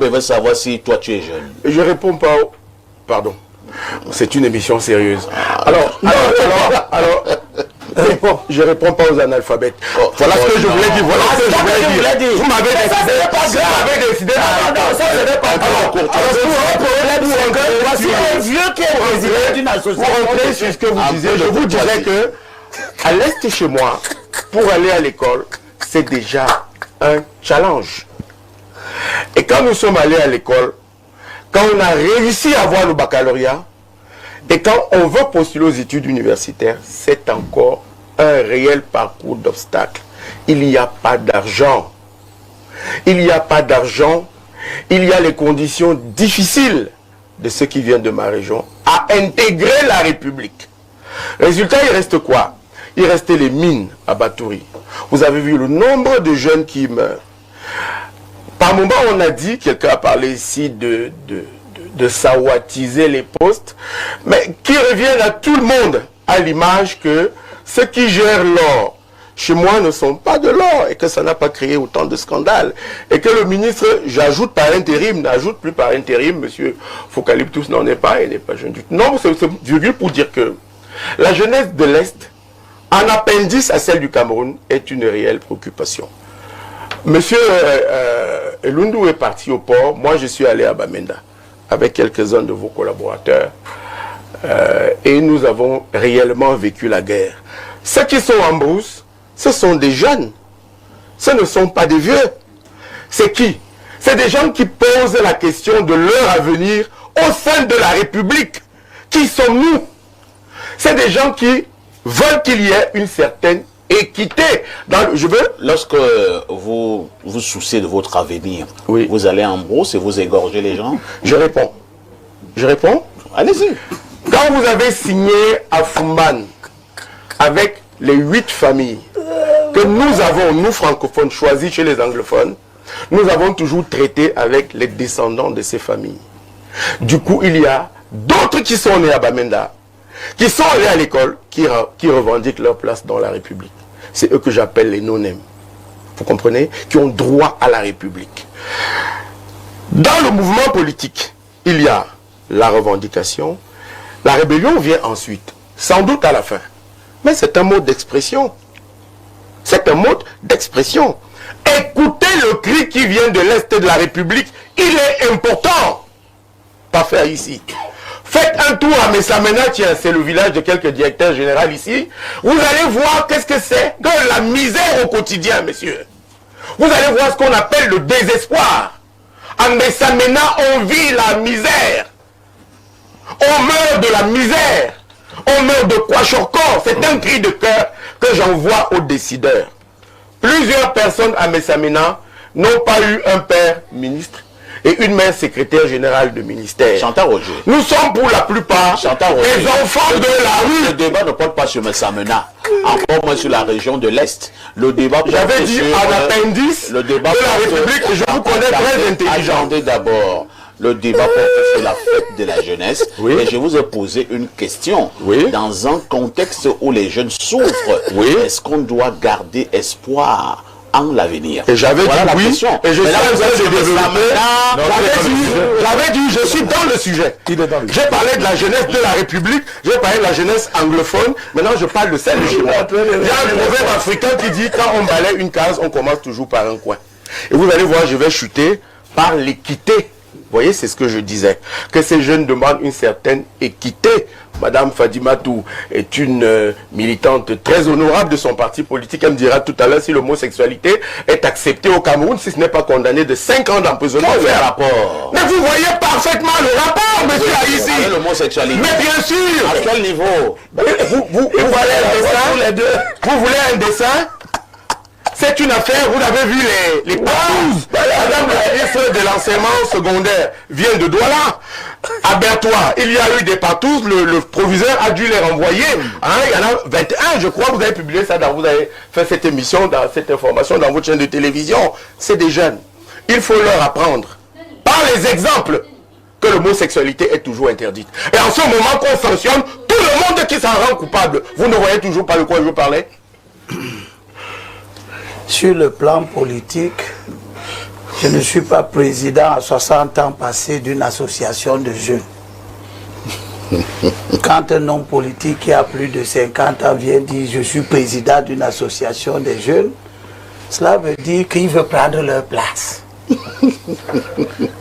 veut savoir si toi tu es jeune. Je réponds pas au... Pardon. C'est une émission sérieuse. Alors, je réponds pas aux analphabètes. Voilà ce que je voulais dire. Voilà ce que je voulais dire. Vous m'avez décidé. Ça, ce n'est pas grave. Voici un vieux qui est président d'une association. Pour rentrer sur ce que vous disiez, je vous disais que à l'est chez moi, pour aller à l'école, c'est déjà un challenge. Et quand nous sommes allés à l'école, quand on a réussi à avoir le baccalauréat, et quand on veut postuler aux études universitaires, c'est encore un réel parcours d'obstacles. Il n'y a pas d'argent. Il n'y a pas d'argent. Il y a les conditions difficiles de ceux qui viennent de ma région à intégrer la République. Résultat, il reste quoi? Il restait les mines à Batouri. Vous avez vu le nombre de jeunes qui meurent. Par moment, on a dit, quelqu'un a parlé ici de sawatiser les postes, mais qui reviennent à tout le monde à l'image que ceux qui gèrent l'or chez moi ne sont pas de l'or et que ça n'a pas créé autant de scandales. Et que le ministre, j'ajoute par intérim, n'ajoute plus par intérim, monsieur Focaliptus n'en est pas, il n'est pas jeune du tout. Non, c'est virgule pour dire que la jeunesse de l'Est, en appendice à celle du Cameroun, est une réelle préoccupation. Monsieur Elundu est parti au port, moi je suis allé à Bamenda avec quelques-uns de vos collaborateurs et nous avons réellement vécu la guerre. Ceux qui sont en brousse, ce sont des jeunes, ce ne sont pas des vieux. C'est qui? C'est des gens qui posent la question de leur avenir au sein de la République. Qui sommes-nous? C'est des gens qui veulent qu'il y ait une certaine équité. Lorsque vous vous souciez de votre avenir, oui, vous allez en brousse et vous égorgez les gens? Je réponds. Allez-y. Quand vous avez signé à Fumban avec les 8 familles que nous avons, nous francophones, choisis chez les anglophones, nous avons toujours traité avec les descendants de ces familles. Du coup, il y a d'autres qui sont nés à Bamenda, qui sont allés à l'école, qui revendiquent leur place dans la République. C'est eux que j'appelle les non-nèmes. Vous comprenez? Qui ont droit à la République. Dans le mouvement politique, il y a la revendication. La rébellion vient ensuite, sans doute à la fin. Mais c'est un mode d'expression. C'est un mode d'expression. Écoutez le cri qui vient de l'Est de la République. Il est important. Pas faire ici. Faites un tour à Messamena, tiens, c'est le village de quelques directeurs généraux ici. Vous allez voir qu'est-ce que c'est que la misère au quotidien, messieurs. Vous allez voir ce qu'on appelle le désespoir. À Messamena, on vit la misère. On meurt de la misère. On meurt de Kwachorkor. C'est un cri de cœur que j'envoie aux décideurs. Plusieurs personnes à Messamena n'ont pas eu un père ministre et une mère secrétaire générale de ministère. Chantal Roger. Nous sommes pour la plupart des enfants de la rue. Le débat ne porte pas sur Messamena, encore moins sur la région de l'Est. Le débat j'avais dit en appendice le débat de la République, je vous connais très intelligent. Attendez d'abord. Le débat porte sur la fête de la jeunesse. Oui. Et je vous ai posé une question. Oui. Dans un contexte où les jeunes souffrent, oui, est-ce qu'on doit garder espoir en l'avenir? Et j'avais dit oui, question. Et je suis en train de développer. J'avais dit, je suis dans le sujet. J'ai parlé de la jeunesse de la République, j'ai parlé de la jeunesse anglophone, maintenant je parle de celle de chez moi. Il y a un proverbe africain qui dit, quand on balaye une case, on commence toujours par un coin. Et vous allez voir, je vais chuter par l'équité. Vous voyez, c'est ce que je disais. Que ces jeunes demandent une certaine équité. Madame Fadimatou est une militante très honorable de son parti politique. Elle me dira tout à l'heure si l'homosexualité est acceptée au Cameroun, si ce n'est pas condamné de 5 ans d'emprisonnement. Quel rapport? Mais vous voyez parfaitement le rapport, monsieur Haïssi. L'homosexualité. Mais bien sûr. À quel niveau? Vous voulez un dessin? Vous voulez un dessin? C'est une affaire, vous avez vu les partous. Madame la ministre de l'enseignement secondaire vient de Douala. À Bertois, il y a eu des partous, le proviseur a dû les renvoyer. Hein, il y en a 21, je crois, vous avez publié ça, vous avez fait cette émission, dans cette information dans votre chaîne de télévision. C'est des jeunes. Il faut leur apprendre, par les exemples, que l'homosexualité est toujours interdite. Et en ce moment qu'on sanctionne tout le monde qui s'en rend coupable. Vous ne voyez toujours pas de quoi je parlais? Sur le plan politique, Je ne suis pas président à 60 ans passés d'une association de jeunes. Quand un homme politique qui a plus de 50 ans vient dire je suis président d'une association de jeunes, cela veut dire qu'il veut prendre leur place.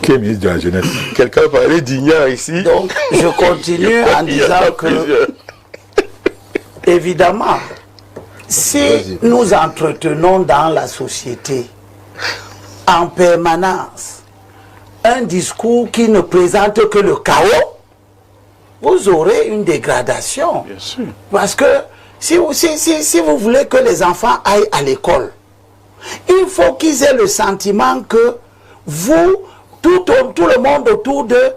Qui est ministre de la Jeunesse? Quelqu'un parlait d'ignore ici. Donc, je continue en disant que, évidemment, si nous entretenons dans la société en permanence un discours qui ne présente que le chaos, vous aurez une dégradation. Bien sûr. Parce que si vous voulez que les enfants aillent à l'école, il faut qu'ils aient le sentiment que vous, tout le monde autour d'eux,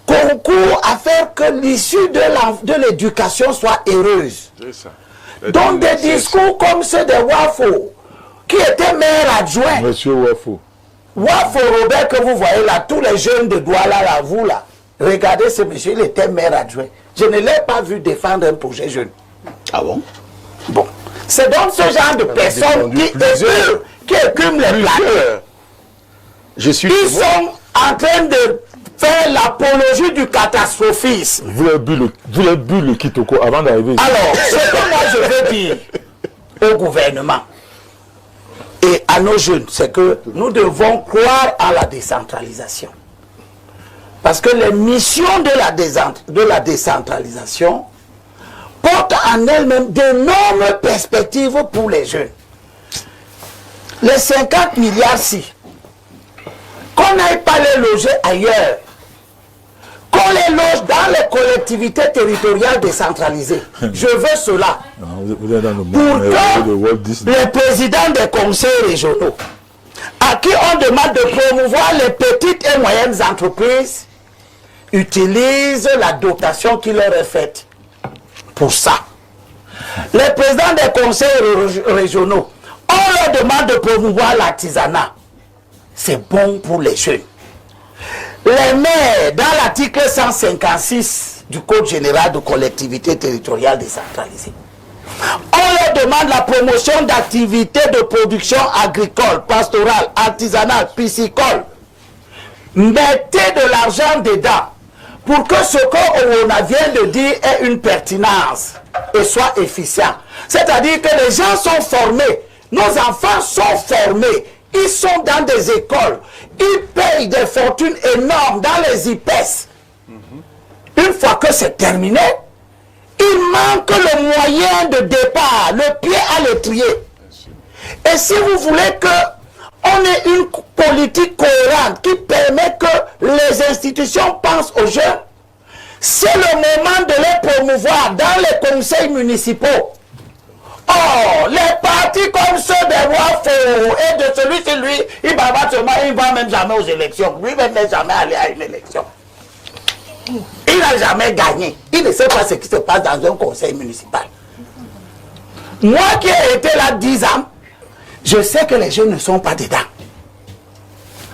concourt à faire que l'issue de l'éducation soit heureuse. Ça. Donc des discours comme ceux de Wafo, qui était maire adjoint. Monsieur Wafo. Wafo Robert que vous voyez là, tous les jeunes de Douala là, vous là, regardez ce monsieur, il était maire adjoint. Je ne l'ai pas vu défendre un projet jeune. Ah bon? Bon. C'est donc ce genre de personnes qui écument les plaques. Je suis Ils sont en train de faire l'apologie du catastrophisme. Vous l'avez bu le Kitoko avant d'arriver ici. Alors, ce que moi je veux dire au gouvernement et à nos jeunes, c'est que nous devons croire à la décentralisation. Parce que les missions de la décentralisation portent en elles-mêmes d'énormes perspectives pour les jeunes. Les 50 milliards-ci, qu'on n'aille pas les loger ailleurs, qu'on les loge dans les collectivités territoriales décentralisées. Je veux cela. Vous êtes dans le Pour monde de Walt que Disney. les présidents des conseils régionaux, à qui on demande de promouvoir les petites et moyennes entreprises, utilisent la dotation qui leur est faite pour ça. Les présidents des conseils régionaux, on leur demande de promouvoir l'artisanat. C'est bon pour les jeunes. Les maires, dans l'article 156 du Code général de collectivité territoriale décentralisée, on leur demande la promotion d'activités de production agricole, pastorale, artisanale, piscicole. Mettez de l'argent dedans pour que ce qu'on vient de dire ait une pertinence et soit efficient. C'est-à-dire que les gens sont formés, nos enfants sont formés, ils sont dans des écoles, ils payent des fortunes énormes dans les IPES. Une fois que c'est terminé, il manque le moyen de départ, le pied à l'étrier. Et si vous voulez que on ait une politique cohérente qui permet que les institutions pensent aux jeunes, c'est le moment de les promouvoir dans les conseils municipaux. Oh, les partis comme ceux de Wafo et de celui-ci, lui, il va même jamais aux élections. Lui-même n'est jamais allé à une élection. Il n'a jamais gagné. Il ne sait pas ce qui se passe dans un conseil municipal. Moi qui ai été là 10 ans, je sais que les jeunes ne sont pas dedans.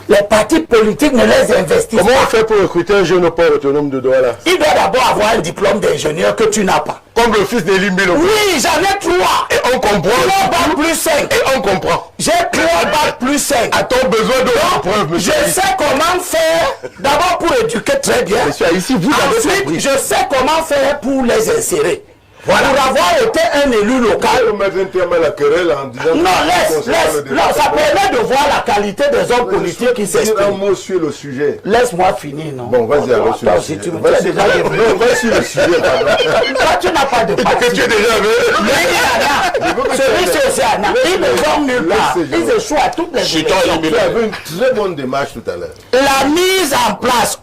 Les partis politiques ne les investissent Comment pas. on fait pour recruter un jeune port autonome de Douala? Il doit d'abord avoir un diplôme d'ingénieur que tu n'as pas. Comme le fils d'Elie Mbilo. Oui, j'en ai 3. Et on comprend. 3 bacs plus 5. Et on comprend. J'ai 3 bacs plus 5. A-t-on besoin de preuves, monsieur? Je sais comment faire, d'abord pour éduquer très bien. Monsieur, ici, vous avez Ensuite, compris. je sais comment faire pour les insérer. Voilà. Pour avoir été un élu local. Le mettre un terme à la querelle en disant... Non, laisse. Non, ça permet de voir la qualité des hommes politiques qui Dire un s'expriment. mot sur le sujet. Laisse-moi finir, non? Bon, vas-y, alors sur Attends, le si sujet. tu me dis déjà Va sur le sujet, pardon. toi, tu n'as pas de parti. Que tu es déjà avec. Lui, il en a. Celui-ci aussi en a. Ils ne vont nulle part. Ils échouent à toutes les élections. Tu avais une très bonne démarche tout à l'heure. La mise en place,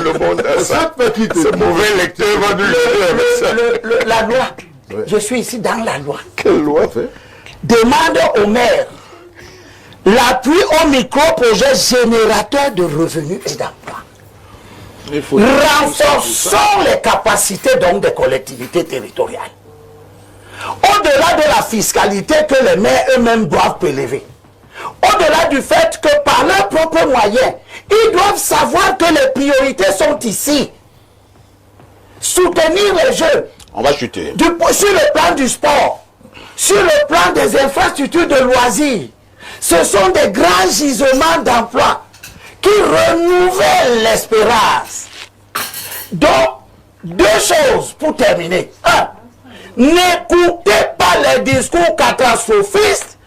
Le monde a ça. Cette petite... Ce mauvais lecteur va nous gérer avec ça. la loi. Ouais. Je suis ici dans la loi. Quelle loi fait? Demande au maire l'appui au micro-projet générateur de revenus et d'emploi. Renforçons les capacités donc des collectivités territoriales. Au-delà de la fiscalité que les maires eux-mêmes doivent prélever, au-delà du fait que par leurs propres moyens, ils doivent savoir que les priorités sont ici. Soutenir les jeunes. On va chuter. Sur le plan du sport, sur le plan des infrastructures de loisirs, Ce sont des grands gisements d'emplois qui renouvellent l'espérance. Donc, deux choses pour terminer. Un, n'écoutez pas les discours catastrophistes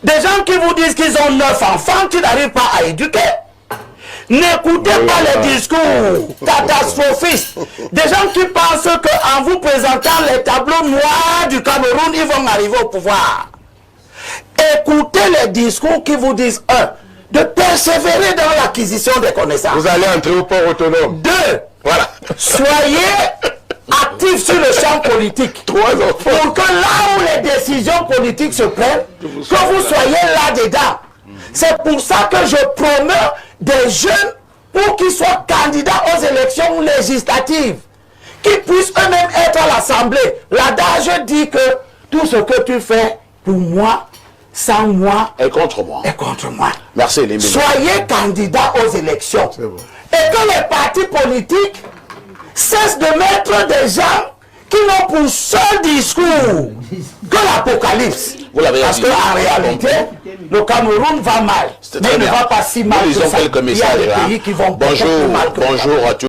des gens qui vous disent qu'ils ont 9 enfants qu'ils n'arrivent pas à éduquer. N'écoutez pas les discours catastrophistes des gens qui pensent qu'en vous présentant les tableaux noirs du Cameroun, ils vont arriver au pouvoir. Écoutez les discours qui vous disent, un, de persévérer dans l'acquisition des connaissances. Vous allez entrer au port autonome. Deux, Voilà. soyez actifs sur le champ politique. Pour que là où les décisions politiques se prennent, que vous soyez là-dedans. C'est pour ça que je promeux des jeunes pour qu'ils soient candidats aux élections législatives, qu'ils puissent eux-mêmes être à l'Assemblée. L'adage dit que tout ce que tu fais pour moi, sans moi, Et contre moi. est contre moi. Merci, les Soyez candidats aux élections. Bon. Et que les partis politiques cessent de mettre des gens qui n'ont pour seul discours que l'apocalypse. Vous l'avez Parce dit. qu'en réalité, le Cameroun va mal. C'est Mais très il ne bien. va pas si mal Nous que lisons ça. quelques Il y a messages des là. pays qui vont beaucoup plus mal que le Bonjour à tous.